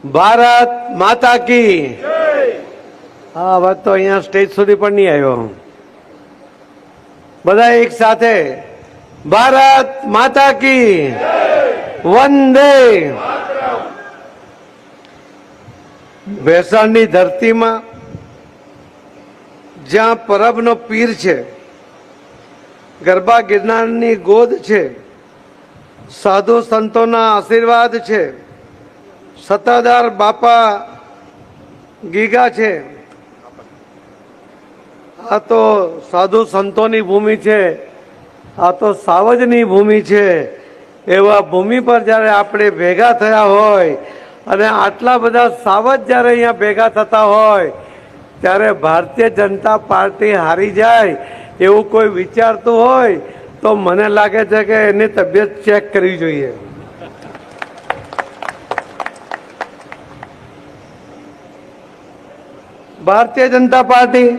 ભારત માતા કી હા વાત તો અહીંયા સ્ટેજ સુધી પણ નહીં આવ્યો. બધા એક સાથે ભારત માતા કી વંદે. ભેસાણની ધરતીમાં જ્યાં પરબનો પીર છે, ગરબા ગિરનારની ગોદ છે, સાધુ સંતોના આશીર્વાદ છે, સત્તાધાર બાપા ગીગા છે. આ તો સાધુ સંતોની ભૂમિ છે, આ તો સાવજની ભૂમિ છે. એવા ભૂમિ પર જ્યારે આપણે ભેગા થયા હોય અને આટલા બધા સાવજ જ્યારે અહીંયા ભેગા થતા હોય ત્યારે ભારતીય જનતા પાર્ટી હારી જાય એવું કોઈ વિચારતું હોય તો મને લાગે છે કે એની તબિયત ચેક કરવી જોઈએ. ભારતીય જનતા પાર્ટી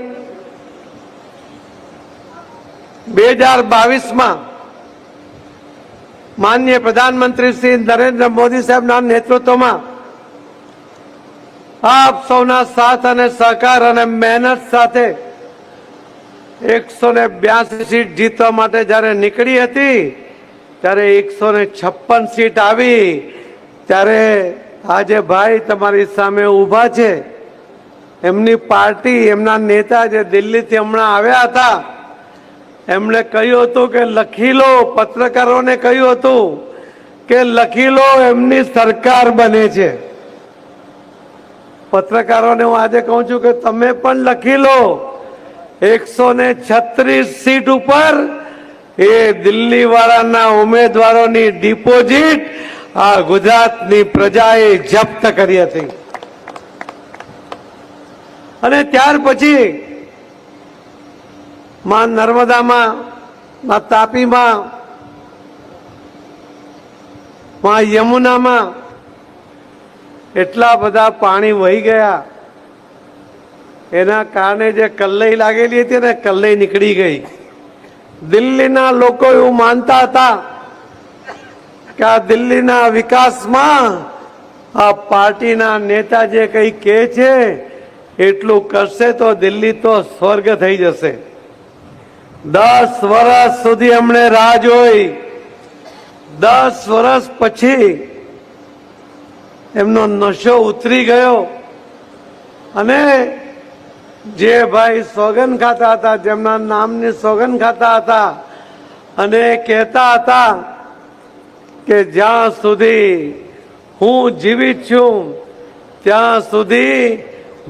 2022માં માનનીય પ્રધાનમંત્રી શ્રી નરેન્દ્ર મોદી સાહેબના નેતૃત્વમાં આપ સૌના સાથ અને સહકાર અને મહેનત સાથે 182 સીટ જીતવા માટે જ્યારે નીકળી હતી ત્યારે 156 સીટ આવી. ત્યારે આજે ભાઈ તમારી સામે ઊભા છે, એમની પાર્ટી, એમના નેતા જે દિલ્હીથી હમણાં આવ્યા હતા, એમણે કહ્યું હતું કે લખી લો, પત્રકારોને કહ્યું હતું કે લખી લો એમની સરકાર બને છે. પત્રકારોને હું આજે કહું છું કે તમે પણ લખી લો 136 સીટ ઉપર એ દિલ્હી વાળાના ઉમેદવારોની ડિપોઝિટ આ ગુજરાતની પ્રજાએ જપ્ત કરી હતી. અને ત્યાર પછી માં નર્મદામાં, માં તાપીમાં, માં યમુનામાં એટલા બધા પાણી વહી ગયા. એના કારણે જે કલ્લઈ લાગેલી હતી ને, કલ્લઈ નીકળી ગઈ. દિલ્હીના લોકો એવું માનતા હતા કે આ દિલ્હીના વિકાસમાં આ પાર્ટીના નેતા જે કંઈ કહે છે એટલું કરશે તો દિલ્હી તો સ્વર્ગ થઈ જશે. 10 વર્ષ સુધી એમણે રાહ જોઈ. 10 વર્ષ પછી એમનો નશો ઉતરી ગયો અને જે ભાઈ સોગન ખાતા હતા, જેમના નામની સોગન ખાતા હતા અને કહેતા હતા કે જ્યાં સુધી હું જીવિત છું ત્યાં સુધી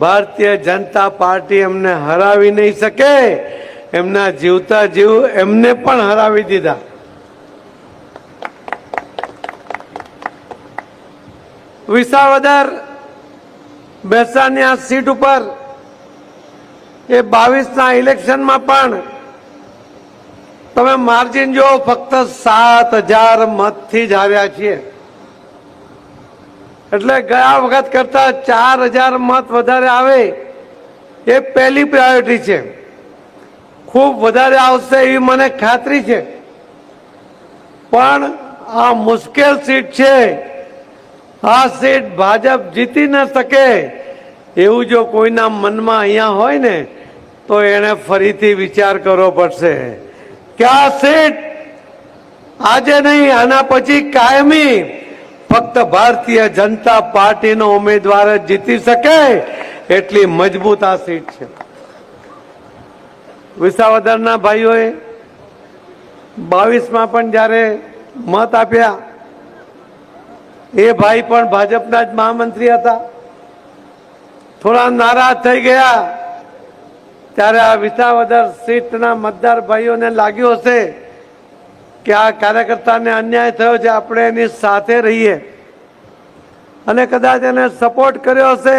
ભારતીય જનતા પાર્ટી એમને હરાવી નહીં શકે, એમના જીવતા જીવ એમને પણ હરાવી દીધા. વિસાવદર ભેસાણની આ સીટ ઉપર એ 22ના ઇલેક્શનમાં પણ તમે માર્જિન જો ફક્ત 7000 મતથી જ હાર્યા છીએ. એટલે ગયા વખત કરતા 4000 મત વધારે આવે એ પહેલી પ્રાયોરિટી છે. ખૂબ વધારે આવશે એવી મને ખાતરી છે. પણ આ મુશ્કેલ સીટ છે. આ સીટ ભાજપ જીતી ન શકે એવું જો કોઈના મનમાં અહીંયા હોય ને તો એને ફરીથી વિચાર કરવો પડશે કે આ સીટ આજે નહીં, આના પછી કાયમી ફક્ત ભારતીય જનતા પાર્ટીનો ઉમેદવાર જ જીતી શકે એટલી મજબૂત આ સીટ છે. વિસાવદરના ભાઈઓએ 22માં પણ જ્યારે મત આપ્યા, એ ભાઈ પણ ભાજપના જ મહામંત્રી હતા. થોડા નારાજ થઈ ગયા ત્યારે આ વિસાવદર સીટના મતદાર ભાઈઓને લાગ્યું હશે કે આ કાર્યકર્તાને અન્યાય થયો છે, આપણે એની સાથે રહીએ અને કદાચ એને સપોર્ટ કર્યો હશે.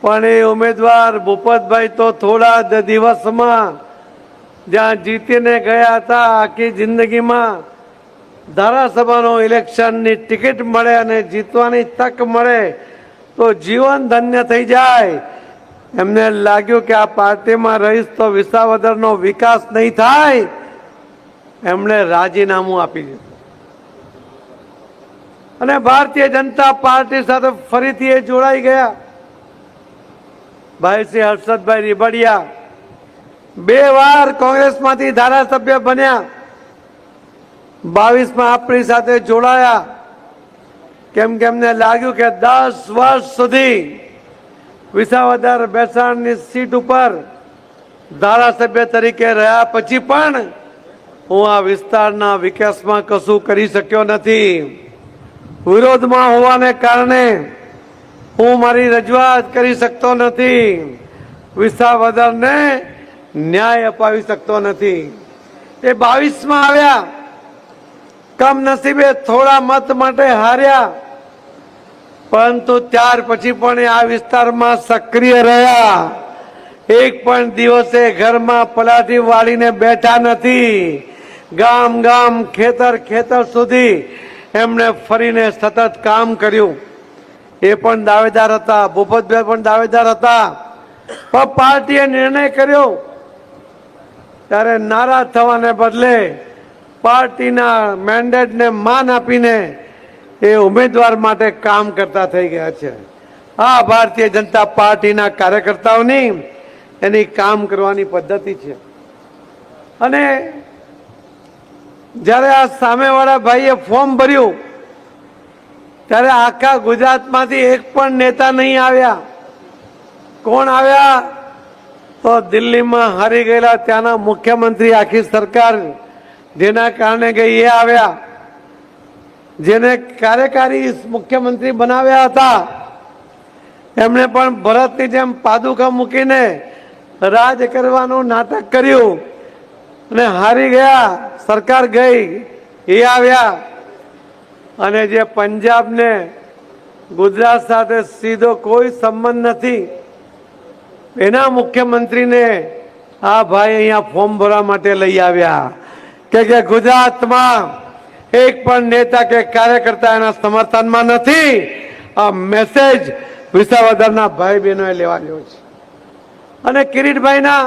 પણ એ ઉમેદવાર ભૂપતભાઈ તો થોડા જ દિવસમાં જ્યાં જીતીને ગયા હતા, આખી જિંદગીમાં ધારાસભાનો ઇલેક્શનની ટિકિટ મળે અને જીતવાની તક મળે તો જીવન ધન્ય થઈ જાય. એમને લાગ્યું કે આ પાર્ટીમાં રહીશ તો વિસાવદરનો વિકાસ નહીં થાય, એમણે રાજીનામું આપી દીધું અને ભારતીય જનતા પાર્ટી સાથે ફરીથી એ જોડાઈ ગયા. ભાઈ શ્રી હર્ષદભાઈ રીબડિયા 2 વાર કોંગ્રેસમાંથી ધારાસભ્ય બન્યા. 22માં આપણી સાથે જોડાયા. કેમ કે એમને લાગ્યું કે 10 વર્ષ સુધી વિસાવદર બેસાણની સીટ ઉપર ધારાસભ્ય તરીકે રહ્યા પછી પણ હું આ વિસ્તારના વિકાસમાં કશું કરી શક્યો નથી. વિરોધમાં હોવાને કારણે હું મારી રજૂઆત કરી શકતો નથી. વિસાવદરને ન્યાય અપાવી શકતો નથી. એ 22માં આવ્યા, કમનસીબે થોડા મત માટે હાર્યા, પરંતુ ત્યાર પછી પણ એ આ વિસ્તારમાં સક્રિય રહ્યા. એક પણ દિવસે ઘરમાં પલાઠી વાળીને બેઠા નથી. ગામ ગામ ખેતર ખેતર સુધી એમણે ફરીને સતત કામ કર્યું. એ પણ દાવેદાર હતા, ભૂપતભાઈ પણ દાવેદાર હતા. પણ પાર્ટીએ નિર્ણય કર્યો ત્યારે નારાજ થવાને બદલે પાર્ટીના મેન્ડેટને માન આપીને એ ઉમેદવાર માટે કામ કરતા થઈ ગયા છે. આ ભારતીય જનતા પાર્ટીના કાર્યકર્તાઓની એની કામ કરવાની પદ્ધતિ છે. અને જ્યારે આ સામેવાળા ભાઈએ ફોર્મ ભર્યું ત્યારે આખા ગુજરાતમાંથી એક પણ નેતા નહીં આવ્યા. કોણ આવ્યા? તો દિલ્હીમાં હારી ગયેલા ત્યાંના મુખ્યમંત્રી, આખી સરકાર જેના કારણે ગઈ એ આવ્યા. જેને કાર્યકારી મુખ્યમંત્રી બનાવ્યા હતા એમણે પણ ભરતની જેમ પાદુકા મૂકીને રાજ કરવાનું નાટક કર્યું અને હારી ગયા. સરકાર ગઈ, એ આવ્યા. અને જે પંજાબને ગુજરાત સાથે સીધો કોઈ સંબંધ નથી એના મુખ્યમંત્રીને આ ભાઈ અહીંયા ફોર્મ ભરવા માટે લઈ આવ્યા કે ગુજરાતમાં એક પણ નેતા કે કાર્યકર્તા એના સમર્થનમાં નથી. આ મેસેજ વિસાવદરના ભાઈ બહેનોએ લેવા લ્યો છે. અને કિરીટભાઈના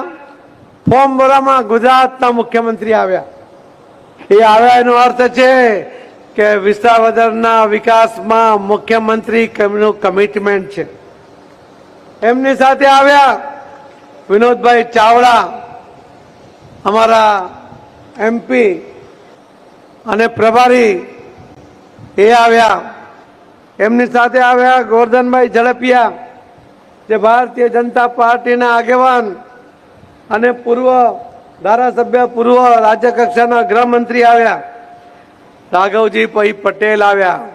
ફોર્મ ભરવામાં ગુજરાતના મુખ્યમંત્રી આવ્યા. એ આવ્યા એનો અર્થ છે કે વિસાવદરના વિકાસમાં મુખ્યમંત્રીનું કમિટમેન્ટ છે. એમની સાથે આવ્યા વિનોદભાઈ ચાવડા, અમારા MP અને પ્રભારી, એ આવ્યા. એમની સાથે આવ્યા ગોરધનભાઈ ઝડપિયા, જે ભારતીય જનતા પાર્ટીના આગેવાન અને પૂર્વ ધારાસભ્ય, પૂર્વ રાજ્ય કક્ષાના ગૃહમંત્રી આવ્યા. રાઘવજી પટેલ આવ્યા,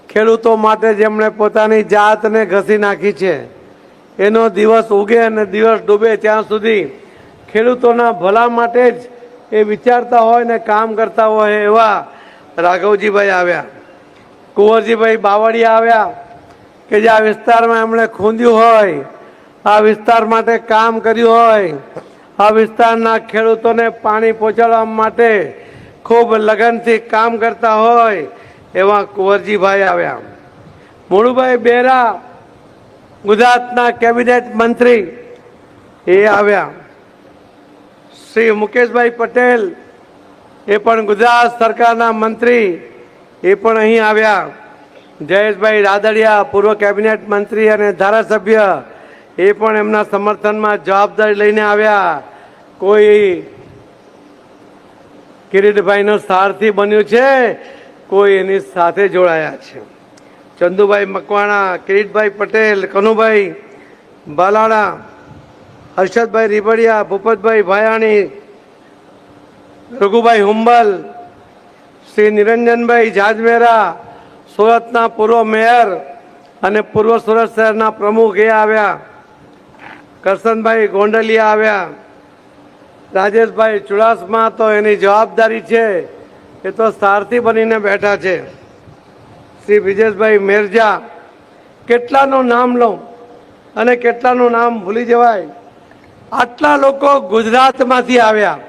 ખેડૂતો માટે જેમણે પોતાની જાતને ઘસી નાખી છે. એનો દિવસ ઉગે અને દિવસ ડૂબે ત્યાં સુધી ખેડૂતોના ભલા માટે જ એ વિચારતા હોય ને કામ કરતા હોય એવા રાઘવજીભાઈ આવ્યા. કુંવરજીભાઈ બાવળિયા આવ્યા કે જે આ વિસ્તારમાં એમણે ખૂંદ્યું હોય, આ વિસ્તાર માટે કામ કર્યું હોય, આ વિસ્તારના ખેડૂતોને પાણી પહોંચાડવા માટે ખૂબ લગનથી કામ કરતા હોય એવા કુંવરજીભાઈ આવ્યા. મોણુભાઈ બેરા, ગુજરાતના કેબિનેટ મંત્રી, એ આવ્યા. શ્રી મુકેશભાઈ પટેલ, એ પણ ગુજરાત સરકારના મંત્રી, એ પણ અહીં આવ્યા. જયેશભાઈ રાદડિયા, પૂર્વ કેબિનેટ મંત્રી અને ધારાસભ્ય, એ પણ એમના સમર્થનમાં જવાબદારી લઈને આવ્યા. કોઈ કિરીટભાઈનો સારથી બન્યું છે, કોઈ એની સાથે જોડાયા છે. ચંદુભાઈ મકવાણા, કિરીટભાઈ પટેલ, કનુભાઈ બાલાડા, હર્ષદભાઈ રીબડિયા, ભૂપતભાઈ ભાયાણી, રઘુભાઈ હુંબલ, શ્રી નિરંજનભાઈ જાજમેરા, સુરતના પૂર્વ મેયર અને પૂર્વ સુરત શહેરના પ્રમુખ, એ આવ્યા. કરશનભાઈ ગોંડલિયા આવ્યા. રાજેશભાઈ ચુડાસમા, તો એની જવાબદારી છે, એ તો સારથી બનીને બેઠા છે. શ્રી વિજેશભાઈ મેરજા, કેટલાનું નામ લઉં અને કેટલાનું નામ ભૂલી જવાય. આટલા લોકો ગુજરાતમાંથી આવ્યા,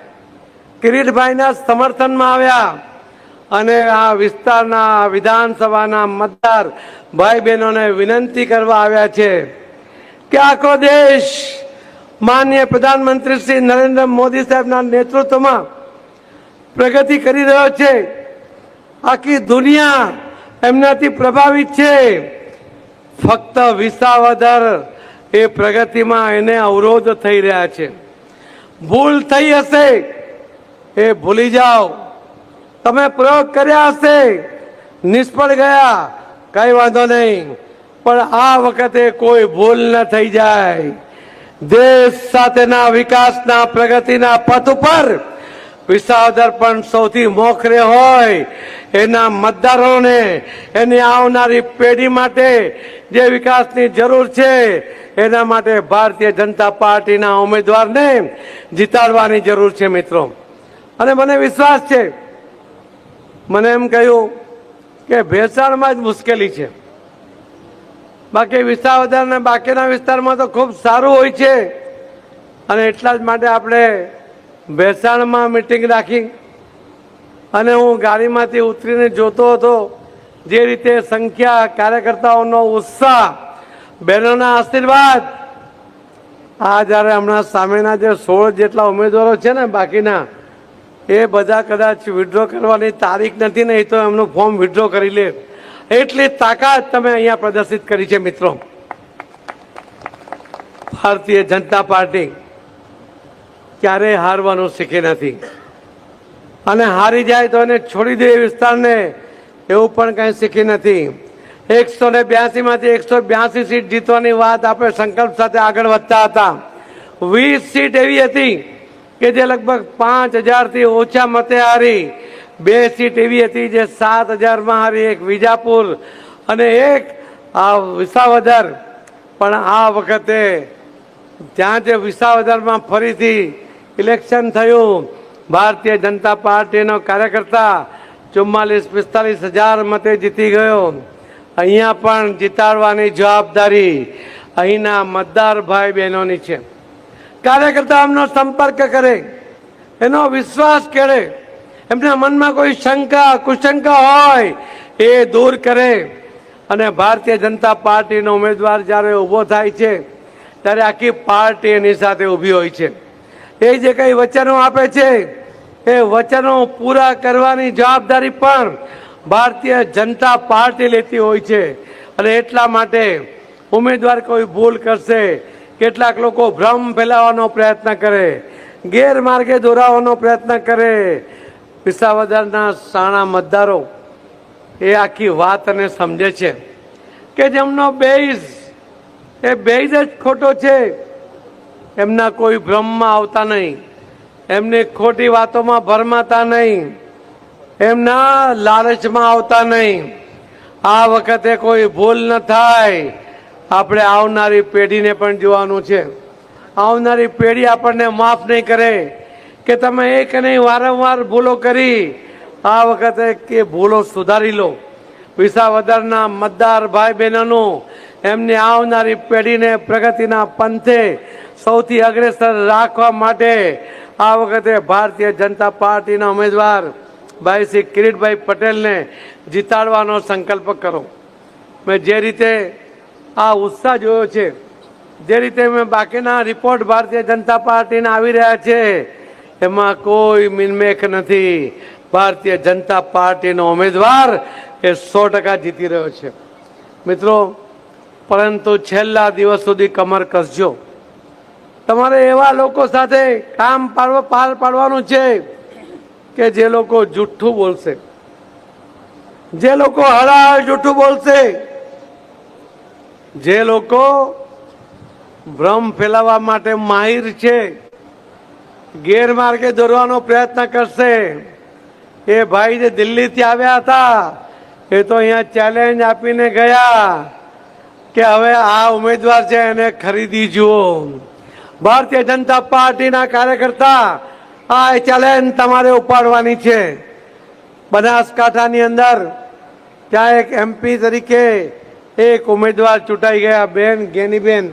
કિરીટભાઈના સમર્થનમાં આવ્યા અને આ વિસ્તારના વિધાનસભાના મતદાર ભાઈ બહેનોને વિનંતી કરવા આવ્યા છે કે આખો દેશ માનનીય પ્રધાનમંત્રી શ્રી નરેન્દ્ર મોદી સાહેબના નેતૃત્વમાં પ્રગતિ કરી રહ્યો છે. આખી દુનિયા એમનાથી પ્રભાવિત છે. ફક્ત વિસાવદર એ પ્રગતિમાં એને અવરોધ થઈ રહ્યા છે. ભૂલ થઈ હશે એ ભૂલી જાઓ. તમે પ્રયોગ કર્યા હશે, નિષ્ફળ ગયા, કઈ વાંધો નહીં, પણ આ વખતે કોઈ ભૂલ ન થઈ જાય. દેશ સાથેના વિકાસના પ્રગતિના પથ ઉપર વિસાવદર પણ સૌથી મોખરે હોય. એના મતદારોને, એની આવનારી પેઢી માટે જે વિકાસની જરૂર છે એના માટે ભારતીય જનતા પાર્ટીના ઉમેદવારને જીતાડવાની જરૂર છે મિત્રો. અને મને વિશ્વાસ છે, મને એમ કહ્યું કે ભેસાણમાં જ મુશ્કેલી છે, બાકી વિસાવદર અને બાકીના વિસ્તારમાં તો ખૂબ સારું હોય છે. અને એટલા જ માટે આપણે ભેસાણમાં મિટિંગ રાખી અને હું ગાડીમાંથી ઉતરીને જોતો હતો જે રીતે સંખ્યા, કાર્યકર્તાઓનો ઉત્સાહ, બહેનોના આશીર્વાદ. આ જ્યારે હમણાં સામેના જે 16 જેટલા ઉમેદવારો છે ને બાકીના, એ બધા કદાચ વિડ્રો કરવાની તારીખ નથી ને, એ તો એમનું ફોર્મ વિડ્રો કરી લે. એટલી તાકાત તમે અહીંયા પ્રદર્શિત કરી છે મિત્રો. ભારતીય જનતા પાર્ટી ક્યારેય હારવાનું શીખી નથી, અને હારી જાય તો એને છોડી દે વિસ્તારને, એવું પણ કંઈ શીખી નથી. 182 માંથી 182 સીટ જીતવાની વાત આપણે સંકલ્પ સાથે આગળ વધતા હતા. 20 સીટ એવી હતી કે જે લગભગ 5000 થી ઓછા મતે હારી. 2 સીટ એવી હતી જે 7000 હારી, એક વિજાપુર અને એક આ વિસાવદર. પણ આ વખતે ત્યાં જે વિસાવદરમાં ફરીથી ઇલેક્શન થયું, ભારતીય જનતા પાર્ટીનો કાર્યકર્તા 44-45 હજાર મતે જીતી ગયો. અહીંયા પણ જીતાડવાની જવાબદારી અહીંના મતદાર ભાઈ બહેનોની છે. કાર્યકર્તા એમનો સંપર્ક કરે, એનો વિશ્વાસ કરે, એમના મનમાં કોઈ શંકા કુશંકા હોય એ દૂર કરે. અને ભારતીય જનતા પાર્ટીનો ઉમેદવાર જ્યારે ઊભો થાય છે ત્યારે આખી પાર્ટી એની સાથે ઊભી હોય છે. એ જે કંઈ વચનો આપે છે એ વચનો પૂરા કરવાની જવાબદારી પણ ભારતીય જનતા પાર્ટી લેતી હોય છે. અને એટલા માટે ઉમેદવાર કોઈ ભૂલ કરશે, કેટલાક લોકો ભ્રમ ફેલાવવાનો પ્રયત્ન કરે, ગેરમાર્ગે દોરાવવાનો પ્રયત્ન કરે, વિસાવદરના સાણા મતદારો એ આખી વાતને સમજે છે કે જેમનો બેઝ એ બેઝ જ ખોટો છે. એમના કોઈ ભ્રમમાં આવતા નહીં, એમની ખોટી વાતોમાં ભરમાતા નહીં, એમના લાલચમાં આવતા નહીં. આ વખતે કોઈ ભૂલ ન થાય. આપણે આવનારી પેઢીને પણ જોવાનું છે. આવનારી પેઢી આપણને માફ નહીં કરે કે તમે એક નહીં વારંવાર ભૂલો કરી. આ વખતે કે ભૂલો સુધારી લો. વિસાવદરના મતદાર ભાઈ બહેનોનું એમની આવનારી પેઢીને પ્રગતિના પંથે સૌથી અગ્રેસર રાખવા માટે આ વખતે ભારતીય જનતા પાર્ટીના ઉમેદવાર ભાઈ શ્રી કિરીટભાઈ પટેલને જીતાડવાનો સંકલ્પ કરો. મેં જે રીતે આ ઉત્સાહ જોયો છે, જે રીતે મેં બાકીના રિપોર્ટ ભારતીય જનતા પાર્ટીના આવી રહ્યા છે, એમાં કોઈ મિનમેખ નથી. ભારતીય જનતા પાર્ટીનો ઉમેદવાર એ 100% જીતી રહ્યો છે મિત્રો. પરંતુ છેલ્લા દિવસ સુધી કમર કસજો. તમારે એવા લોકો સાથે કામ પાર પાડવાનું છે કે જે લોકો જુઠ્ઠું બોલશે, જે લોકો હળાહળ જુઠ્ઠું બોલશે, જે લોકો ભ્રમ ફેલાવવા માટે માહિર છે, ગેરમાર્ગે દોરવાનો પ્રયત્ન કરશે. એ ભાઈ જે દિલ્હીથી આવ્યા હતા એ તો અહીંયા ચેલેન્જ આપીને ગયા કે હવે આ ઉમેદવાર છે એને ખરીદી જુઓ. ભારતીય જનતા પાર્ટીના કાર્યકર્તા આ ચેલેન્જ તમારે ઉપાડવાની છે. બનાસકાંઠાની અંદર ત્યાં એક MP તરીકે એક ઉમેદવાર ચૂંટાઈ ગયા, બેન ગેનીબેન,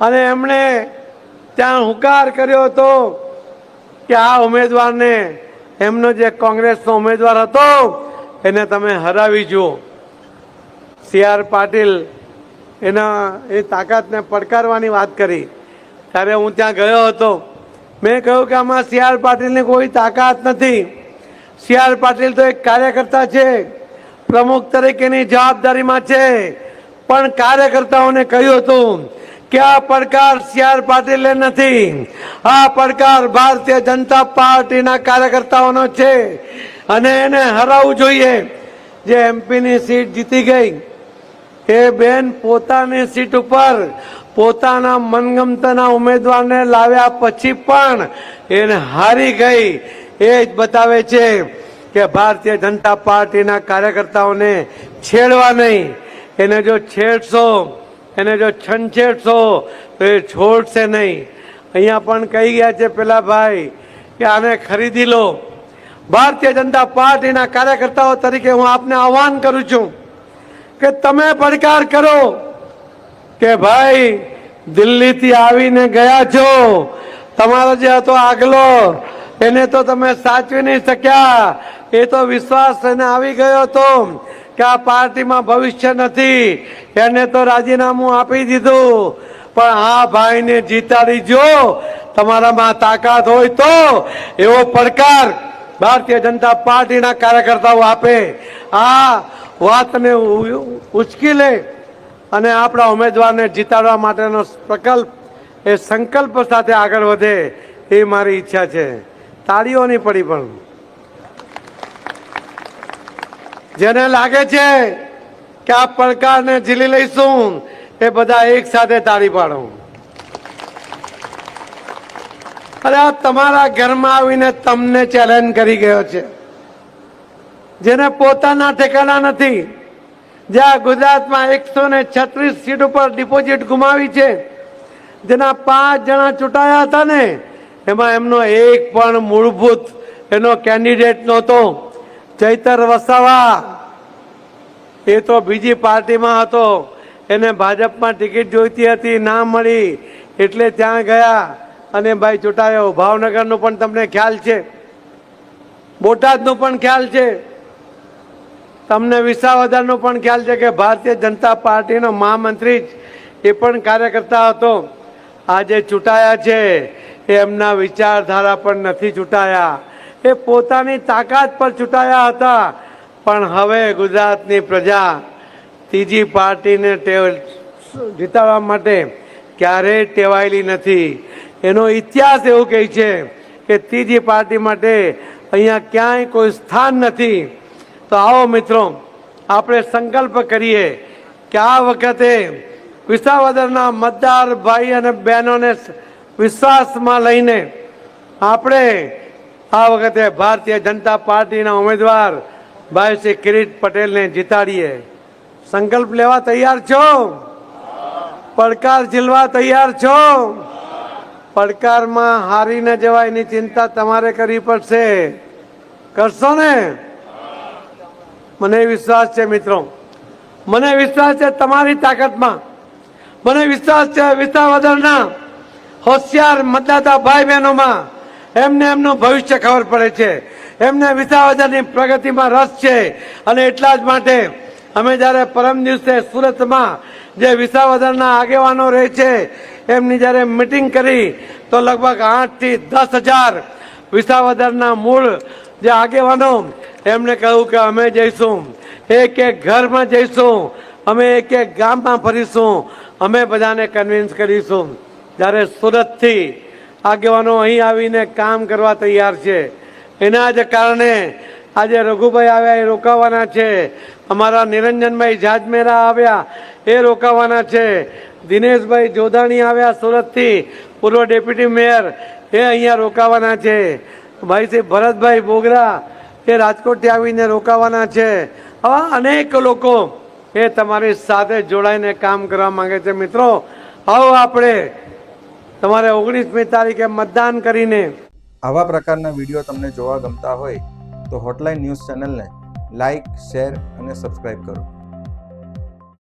અને એમણે ત્યાં હુંકાર કર્યો હતો કે આ ઉમેદવારને, એમનો જે કોંગ્રેસનો ઉમેદવાર હતો એને તમે હરાવી જુઓ. CR પાટીલ એના એ તાકાતને પડકારવાની વાત કરી. ત્યારે હું ત્યાં ગયો હતો. મેં કહ્યું કે આમાં CR પાટીલની કોઈ તાકાત નથી. CR પાટીલ તો એક કાર્યકર્તા છે, પ્રમુખ તરીકેની જવાબદારીમાં છે, પણ કાર્યકર્તાઓને કહ્યું હતું કે આ પડકાર CR પાટીલે નથી, આ પડકાર ભારતીય જનતા પાર્ટીના કાર્યકર્તાઓનો છે અને એને હરાવવું જોઈએ. જે એમપીની સીટ જીતી ગઈ એ બેન પોતાની સીટ ઉપર પોતાના મનગમતાના ઉમેદવારને લાવ્યા પછી પણ એને હારી ગઈ. એ જ બતાવે છે કે ભારતીય જનતા પાર્ટીના કાર્યકર્તાઓને છેડવા નહીં. એને જો છેડશો, એને જો છંછેડશો તો એ છોડશે નહીં. અહીંયા પણ કહી ગયા છે પેલા ભાઈ કે આને ખરીદી લો. ભારતીય જનતા પાર્ટીના કાર્યકર્તાઓ તરીકે હું આપને આહ્વાન કરું છું કે તમે પડકાર કરો કે ભાઈ દિલ્હીથી આવીને ગયા છો, તમારો જે હતો આગલો એને તો તમે સાચવી નહીં શક્યા. એ તો વિશ્વાસ એને આવી ગયો હતો કે આ પાર્ટીમાં ભવિષ્ય નથી, એને તો રાજીનામું આપી દીધું. પણ આ ભાઈને જીતાડી જો, તમારામાં તાકાત હોય તો એવો પડકાર ભારતીય જનતા પાર્ટીના કાર્યકર્તાઓ આપે. આ વાતને ઉચકી લે અને આપણા ઉમેદવારને જીતાડવા માટેનો પ્રકલ્પ એ સંકલ્પ સાથે આગળ વધે એ મારી ઈચ્છા છે. તાળીઓ નહીં પડી, પણ જેને લાગે છે કે આ પડકારને ઝીલી લઈશું એ બધા એક સાથે તાળી પાડો. અરે આ તમારા ઘરમાં આવીને તમને ચેલેન્જ કરી ગયો છે, જેને પોતાના ઠેકાણા નથી, જ્યાં ગુજરાતમાં 136 સીટ ઉપર ડિપોઝિટ ગુમાવી છે, જેના 5 જણા ચૂંટાયા હતા ને એમાં એમનો એક પણ મૂળભૂત એનો કેન્ડિડેટ નહોતો. ચૈતર વસાવા એ તો બીજી પાર્ટીમાં હતો, એને ભાજપમાં ટિકિટ જોઈતી હતી, ના મળી એટલે ત્યાં ગયા અને ભાઈ ચૂંટાયો. ભાવનગરનું પણ તમને ખ્યાલ છે, બોટાદનું પણ ખ્યાલ છે, તમને વિસાવદરનું પણ ખ્યાલ છે કે ભારતીય જનતા પાર્ટીનો મહામંત્રી એ પણ કાર્યકર્તા હતો. આજે ચૂંટાયા છે એ એમના વિચારધારા પર નથી ચૂંટાયા, એ પોતાની તાકાત પર ચૂંટાયા હતા. પણ હવે ગુજરાતની પ્રજા ત્રીજી પાર્ટીને જીતાડવા માટે ક્યારેય ટેવાયેલી નથી. એનો ઇતિહાસ એવું કહે છે કે ત્રીજી પાર્ટી માટે અહીંયા ક્યાંય કોઈ સ્થાન નથી. તો આવો મિત્રો, આપણે સંકલ્પ કરીએ કે આ વખતે વિસાવદરના મતદાર ભાઈ અને બહેનોને વિશ્વાસમાં લઈને આપણે આ વખતે ભારતીય જનતા પાર્ટીના ઉમેદવાર ભાઈ શ્રી કિરીટ પટેલને જીતાડીએ. સંકલ્પ લેવા તૈયાર છો? પડકાર ઝીલવા તૈયાર છો? પડકારમાં હારી ન જવાય એની ચિંતા તમારે કરવી પડશે. કરશો ને? મને વિશ્વાસ છે મિત્રો, મને વિશ્વાસ છે તમારી તાકાતમાં, મને વિશ્વાસ છે વિસાવદરના હોશિયાર મતદાતા ભાઈ બહેનોમાં. એમને એમનું ભવિષ્ય ખબર પડે છે, એમને વિસાવદરની પ્રગતિમાં રસ છે. અને એટલા જ માટે અમે જ્યારે પરમ દિવસે સુરતમાં જે વિસાવદરના આગેવાનો રહે છે એમની જ્યારે મિટિંગ કરી તો લગભગ 8 થી 10 હજાર વિસાવદરના મૂળ જે આગેવાનો એમને કહ્યું કે અમે જઈશું, એક એક ઘરમાં જઈશું, અમે એક એક ગામમાં ફરીશું, અમે બધાને કન્વિન્સ કરીશું. જ્યારે સુરતથી આગેવાનો અહીં આવીને કામ કરવા તૈયાર છે, એના જ કારણે આજે રઘુભાઈ આવ્યા એ રોકાવાના છે, અમારા નિરંજનભાઈ જાજમેરા આવ્યા એ રોકાવાના છે, દિનેશભાઈ જોધાણી આવ્યા સુરતથી, પૂર્વ ડેપ્યુટી મેયર એ અહીંયા રોકાવાના છે, ભાઈ શ્રી ભરતભાઈ બોગરા એ રાજકોટથી આવીને રોકાવાના છે. આવા અનેક લોકો એ તમારી સાથે જોડાઈને કામ કરવા માંગે છે. મિત્રો આવો આપણે તમારે 19મી તારીખે મતદાન કરીને. આવા પ્રકારના વિડીયો તમને જોવા ગમતા હોય તો હોટલાઇન ન્યૂઝ ચેનલને લાઇક, શેર અને સબસ્ક્રાઇબ કરો.